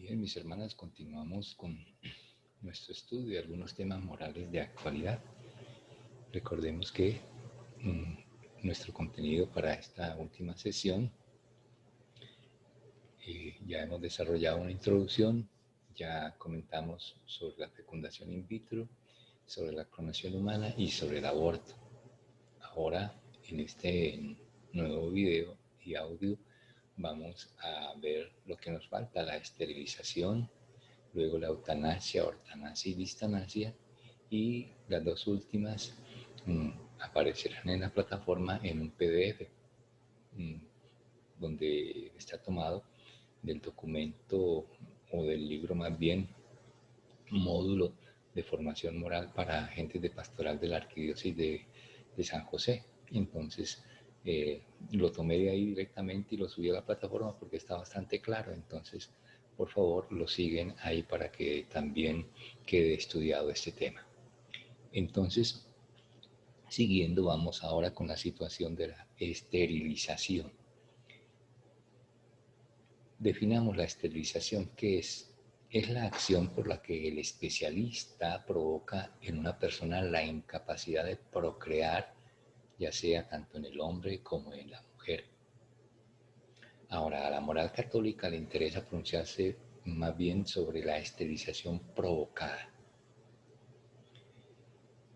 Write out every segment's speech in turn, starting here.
Bien, mis hermanas, continuamos con nuestro estudio de algunos temas morales de actualidad. Recordemos que nuestro contenido para esta última sesión ya hemos desarrollado una introducción, ya comentamos sobre la fecundación in vitro, sobre la clonación humana y sobre el aborto. Ahora, en este nuevo video y audio, vamos a ver lo que nos falta: la esterilización, luego la eutanasia, ortanasia y distanasia, y las dos últimas aparecerán en la plataforma en un PDF donde está tomado del documento o del libro, más bien módulo de formación moral para agentes de pastoral de la arquidiócesis de San José. Entonces lo tomé de ahí directamente y lo subí a la plataforma porque está bastante claro. Entonces, por favor, lo siguen ahí para que también quede estudiado este tema. Entonces, siguiendo, vamos ahora con la situación de la esterilización. Definamos la esterilización. ¿Qué es? Es la acción por la que el especialista provoca en una persona la incapacidad de procrear, ya sea tanto en el hombre como en la mujer. Ahora, a la moral católica le interesa pronunciarse más bien sobre la esterilización provocada.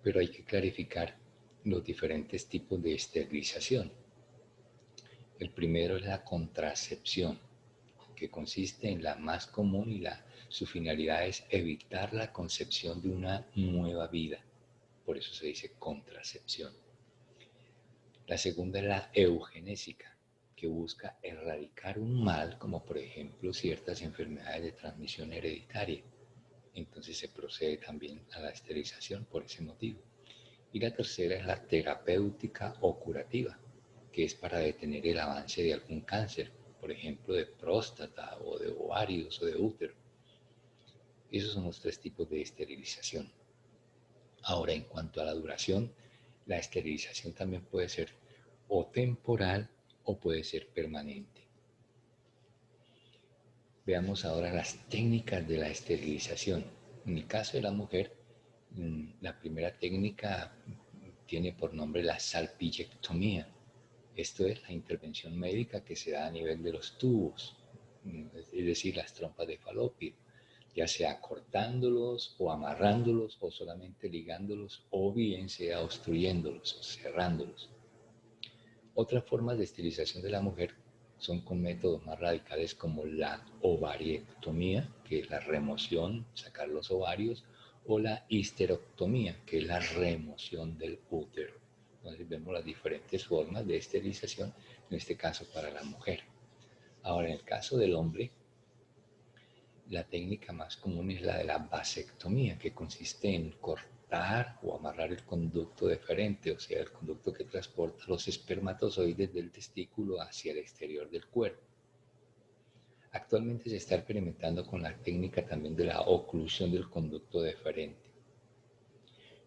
Pero hay que clarificar los diferentes tipos de esterilización. El primero es la contracepción, que consiste en la más común y su finalidad es evitar la concepción de una nueva vida. Por eso se dice contracepción. La segunda es la eugenésica, que busca erradicar un mal, como por ejemplo ciertas enfermedades de transmisión hereditaria. Entonces se procede también a la esterilización por ese motivo. Y la tercera es la terapéutica o curativa, que es para detener el avance de algún cáncer, por ejemplo de próstata o de ovarios o de útero. Esos son los tres tipos de esterilización. Ahora, en cuanto a la duración, la esterilización también puede ser o temporal o puede ser permanente. Veamos ahora las técnicas de la esterilización. En el caso de la mujer, la primera técnica tiene por nombre la salpingectomía. Esto es la intervención médica que se da a nivel de los tubos, es decir, las trompas de falopio, ya sea cortándolos o amarrándolos o solamente ligándolos, o bien sea obstruyéndolos o cerrándolos. Otras formas de esterilización de la mujer son con métodos más radicales como la ovariectomía, que es la remoción, sacar los ovarios, o la histerectomía, que es la remoción del útero. Entonces vemos las diferentes formas de esterilización, en este caso para la mujer. Ahora, en el caso del hombre, la técnica más común es la de la vasectomía, que consiste en cortar o amarrar el conducto deferente, o sea, el conducto que transporta los espermatozoides del testículo hacia el exterior del cuerpo. Actualmente se está experimentando con la técnica también de la oclusión del conducto deferente.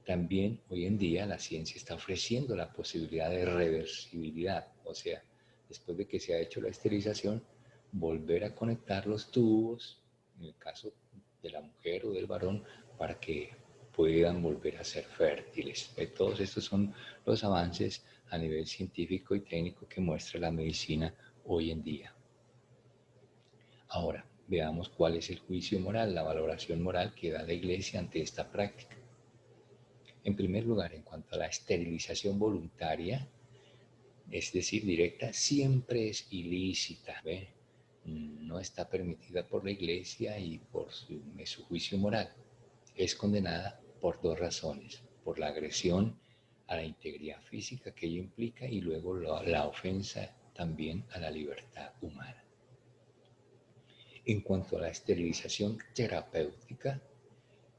También hoy en día la ciencia está ofreciendo la posibilidad de reversibilidad, o sea, después de que se ha hecho la esterilización, volver a conectar los tubos, en el caso de la mujer o del varón, para que puedan volver a ser fértiles. Todos estos son los avances a nivel científico y técnico que muestra la medicina hoy en día. Ahora, veamos cuál es el juicio moral, la valoración moral que da la Iglesia ante esta práctica. En primer lugar, en cuanto a la esterilización voluntaria, es decir, directa, siempre es ilícita, ¿ve? No está permitida por la Iglesia y por su juicio moral. Es condenada por dos razones: por la agresión a la integridad física que ello implica y luego la ofensa también a la libertad humana. En cuanto a la esterilización terapéutica,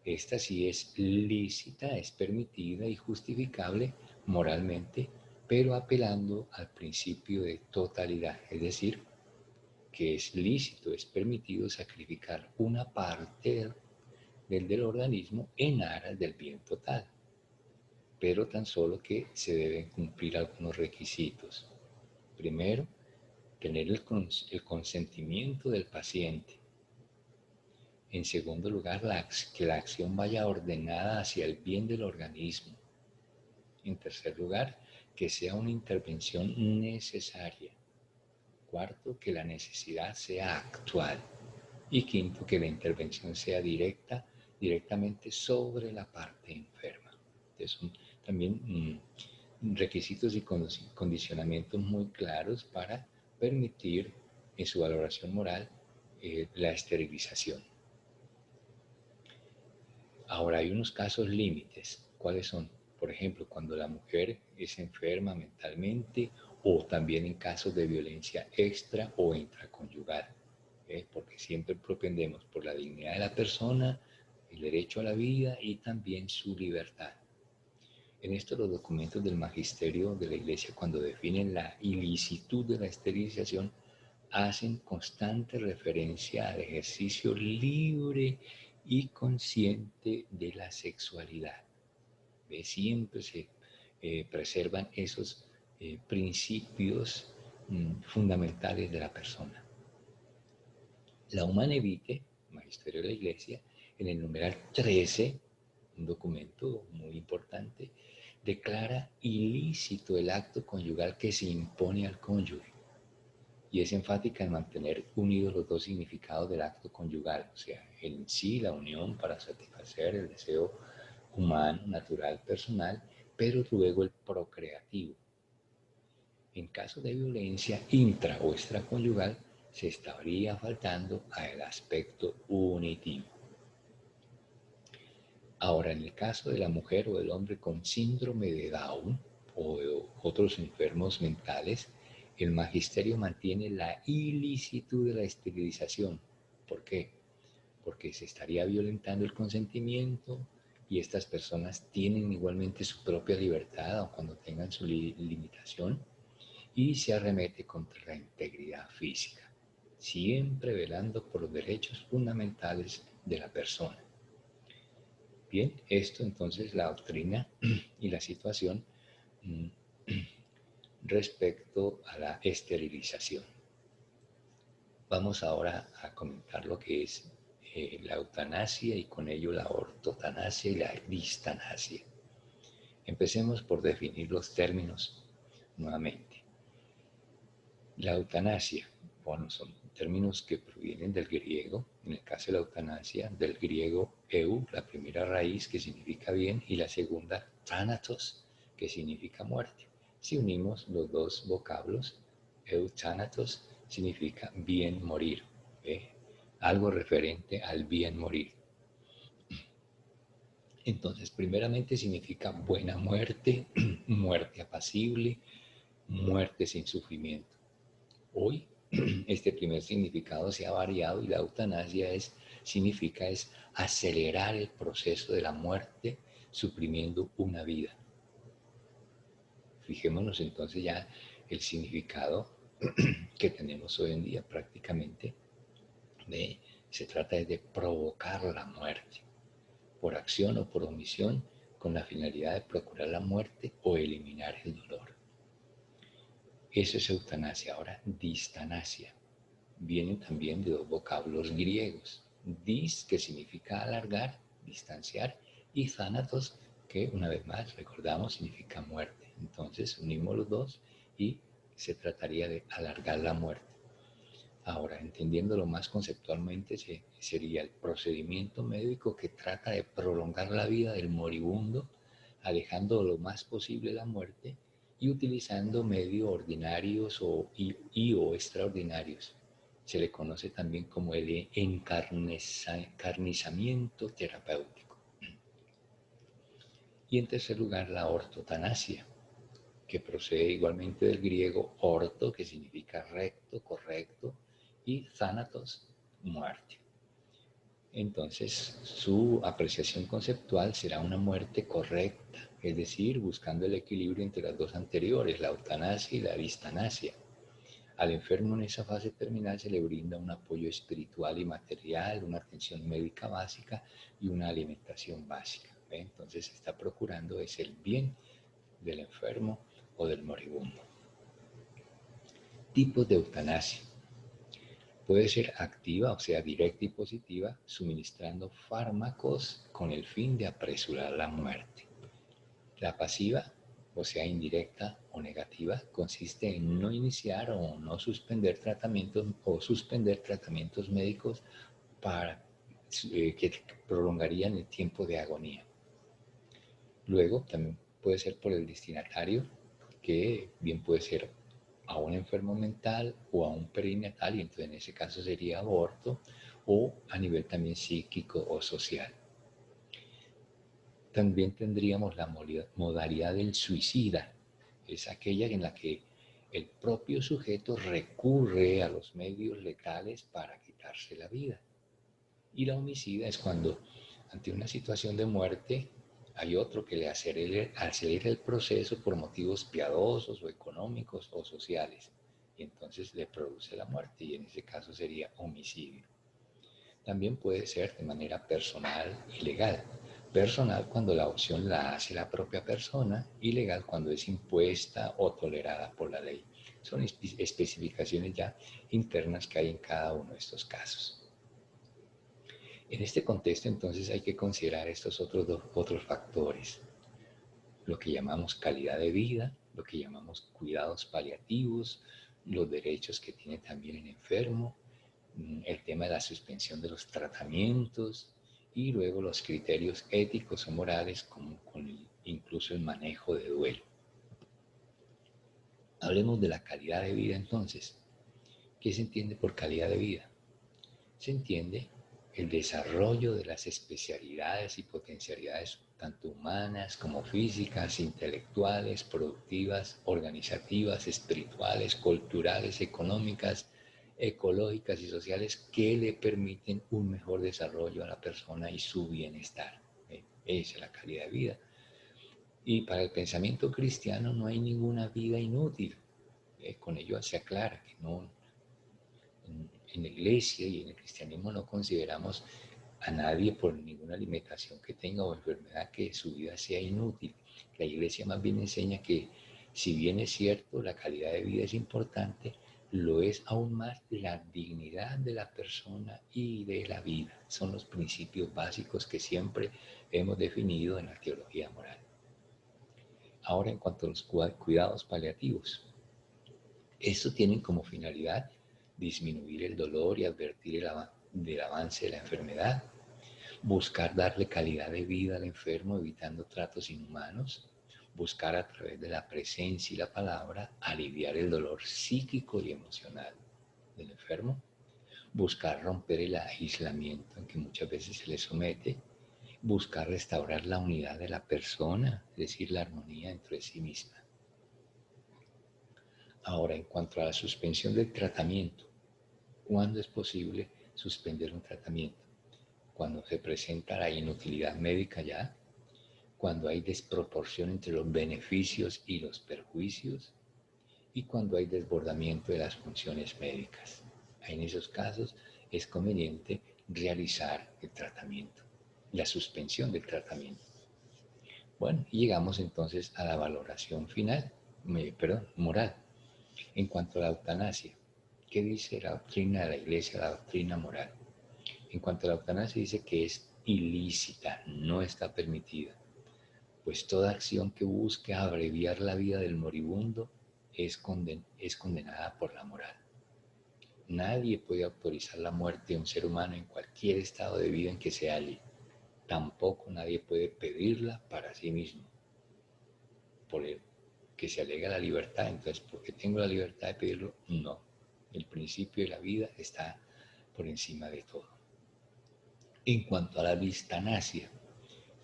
esta sí es lícita, es permitida y justificable moralmente, pero apelando al principio de totalidad, es decir, que es lícito, es permitido sacrificar una parte del organismo en aras del bien total, pero tan solo que se deben cumplir algunos requisitos. Primero, tener el consentimiento del paciente. En segundo lugar, que la acción vaya ordenada hacia el bien del organismo. En tercer lugar, que sea una intervención necesaria. Cuarto, que la necesidad sea actual. Y quinto, que la intervención sea directamente sobre la parte enferma. Entonces, son también requisitos y condicionamientos muy claros para permitir en su valoración moral la esterilización. Ahora, hay unos casos límites. ¿Cuáles son? Por ejemplo, cuando la mujer es enferma mentalmente o también en casos de violencia extra o intraconyugal. Porque siempre propendemos por la dignidad de la persona, el derecho a la vida y también su libertad. En esto los documentos del magisterio de la Iglesia, cuando definen la ilicitud de la esterilización, hacen constante referencia al ejercicio libre y consciente de la sexualidad. Siempre se preservan esos principios fundamentales de la persona. La Humane Vitae, Magisterio de la Iglesia, en el numeral 13, un documento muy importante, declara ilícito el acto conyugal que se impone al cónyuge y es enfática en mantener unidos los dos significados del acto conyugal, o sea, en sí la unión para satisfacer el deseo humano, natural, personal, pero luego el procreativo. En caso de violencia intra o extraconyugal, se estaría faltando al aspecto unitivo. Ahora, en el caso de la mujer o del hombre con síndrome de Down o otros enfermos mentales, el magisterio mantiene la ilicitud de la esterilización. ¿Por qué? Porque se estaría violentando el consentimiento y estas personas tienen igualmente su propia libertad, aun cuando tengan su limitación, y se arremete contra la integridad física, siempre velando por los derechos fundamentales de la persona. Bien, esto entonces la doctrina y la situación respecto a la esterilización. Vamos ahora a comentar lo que es la eutanasia y con ello la ortotanasia y la distanasia. Empecemos por definir los términos nuevamente. La eutanasia, bueno, son términos que provienen del griego, en el caso de la eutanasia, del griego eu, la primera raíz que significa bien, y la segunda thanatos, que significa muerte. Si unimos los dos vocablos, euthanatos significa bien morir, algo referente al bien morir. Entonces, primeramente significa buena muerte, muerte apacible, muerte sin sufrimiento. Hoy este primer significado se ha variado y la eutanasia significa acelerar el proceso de la muerte suprimiendo una vida. Fijémonos entonces ya el significado que tenemos hoy en día prácticamente. Se trata de provocar la muerte, por acción o por omisión, con la finalidad de procurar la muerte o eliminar el dolor. Eso es eutanasia. Ahora, distanasia. Vienen también de dos vocablos griegos. Dis, que significa alargar, distanciar, y thanatos, que una vez más recordamos significa muerte. Entonces unimos los dos y se trataría de alargar la muerte. Ahora, entendiéndolo más conceptualmente, sería el procedimiento médico que trata de prolongar la vida del moribundo, alejando lo más posible la muerte y utilizando medios ordinarios o extraordinarios. Se le conoce también como el encarnizamiento terapéutico. Y en tercer lugar, la ortotanasia, que procede igualmente del griego orto, que significa recto, correcto, y thanatos, muerte. Entonces, su apreciación conceptual será una muerte correcta, es decir, buscando el equilibrio entre las dos anteriores, la eutanasia y la distanasia. Al enfermo en esa fase terminal se le brinda un apoyo espiritual y material, una atención médica básica y una alimentación básica. Entonces, se está procurando es el bien del enfermo o del moribundo. Tipos de eutanasia. Puede ser activa, o sea, directa y positiva, suministrando fármacos con el fin de apresurar la muerte. La pasiva, o sea, indirecta o negativa, consiste en no iniciar o no suspender tratamientos o suspender tratamientos médicos para que prolongarían el tiempo de agonía. Luego, también puede ser por el destinatario, que bien puede ser a un enfermo mental o a un perinatal, y entonces en ese caso sería aborto, o a nivel también psíquico o social. También tendríamos la modalidad del suicida, es aquella en la que el propio sujeto recurre a los medios letales para quitarse la vida. Y la homicida es cuando, ante una situación de muerte, hay otro que le acelera el proceso por motivos piadosos o económicos o sociales, y entonces le produce la muerte, y en ese caso sería homicidio. También puede ser de manera personal y legal. Personal cuando la opción la hace la propia persona, y legal cuando es impuesta o tolerada por la ley. Son especificaciones ya internas que hay en cada uno de estos casos. En este contexto, entonces, hay que considerar estos otros factores, lo que llamamos calidad de vida, lo que llamamos cuidados paliativos, los derechos que tiene también el enfermo, el tema de la suspensión de los tratamientos, y luego los criterios éticos o morales, como incluso el manejo de duelo. Hablemos de la calidad de vida entonces. ¿Qué se entiende por calidad de vida? Se entiende el desarrollo de las especialidades y potencialidades tanto humanas como físicas, intelectuales, productivas, organizativas, espirituales, culturales, económicas, ecológicas y sociales, que le permiten un mejor desarrollo a la persona y su bienestar. Esa es la calidad de vida. Y para el pensamiento cristiano no hay ninguna vida inútil. Con ello se aclara que no, en la iglesia y en el cristianismo no consideramos a nadie por ninguna limitación que tenga o enfermedad que su vida sea inútil. La iglesia más bien enseña que, si bien es cierto, la calidad de vida es importante, lo es aún más la dignidad de la persona y de la vida. Son los principios básicos que siempre hemos definido en la teología moral. Ahora, en cuanto a los cuidados paliativos, estos tienen como finalidad disminuir el dolor y advertir del avance de la enfermedad, buscar darle calidad de vida al enfermo evitando tratos inhumanos, buscar a través de la presencia y la palabra aliviar el dolor psíquico y emocional del enfermo, buscar romper el aislamiento en que muchas veces se le somete, buscar restaurar la unidad de la persona, es decir, la armonía dentro de sí misma. Ahora, en cuanto a la suspensión del tratamiento, ¿cuándo es posible suspender un tratamiento? Cuando se presenta la inutilidad médica ya, cuando hay desproporción entre los beneficios y los perjuicios, y cuando hay desbordamiento de las funciones médicas. En esos casos es conveniente realizar el tratamiento, la suspensión del tratamiento. Bueno, y llegamos entonces a la valoración final, moral. En cuanto a la eutanasia, ¿qué dice la doctrina de la Iglesia, la doctrina moral? En cuanto a la eutanasia, dice que es ilícita, no está permitida, pues toda acción que busque abreviar la vida del moribundo es condenada por la moral. Nadie puede autorizar la muerte de un ser humano en cualquier estado de vida en que se halle. Tampoco nadie puede pedirla para sí mismo. Por el que se alega la libertad, entonces, ¿por qué tengo la libertad de pedirlo? No. El principio de la vida está por encima de todo. En cuanto a la eutanasia,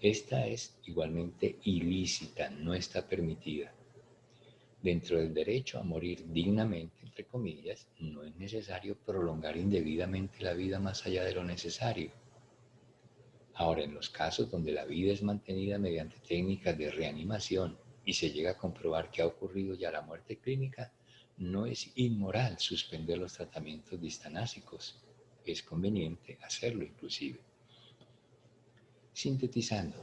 esta es igualmente ilícita, no está permitida. Dentro del derecho a morir dignamente, entre comillas, no es necesario prolongar indebidamente la vida más allá de lo necesario. Ahora, en los casos donde la vida es mantenida mediante técnicas de reanimación y se llega a comprobar que ha ocurrido ya la muerte clínica, no es inmoral suspender los tratamientos distanásicos. Es conveniente hacerlo inclusive. Sintetizando,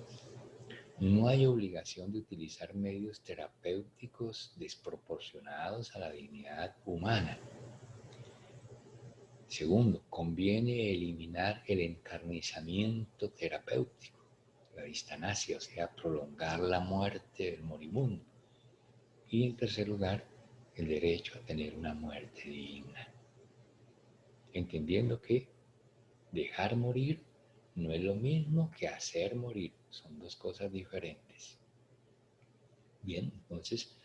no hay obligación de utilizar medios terapéuticos desproporcionados a la dignidad humana. Segundo, conviene eliminar el encarnizamiento terapéutico, la distanasia, o sea, prolongar la muerte del moribundo. Y en tercer lugar, el derecho a tener una muerte digna, entendiendo que dejar morir no es lo mismo que hacer morir, son dos cosas diferentes. Bien, entonces,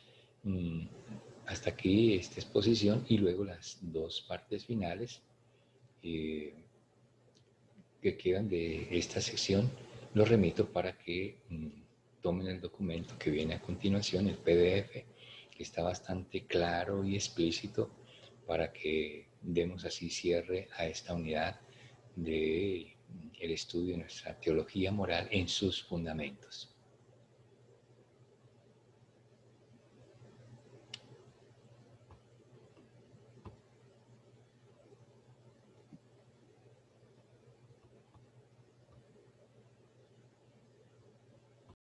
hasta aquí esta exposición y luego las dos partes finales eh, que quedan de esta sección, los remito para que tomen el documento que viene a continuación, el PDF, que está bastante claro y explícito para que demos así cierre a esta unidad de el estudio de nuestra teología moral en sus fundamentos.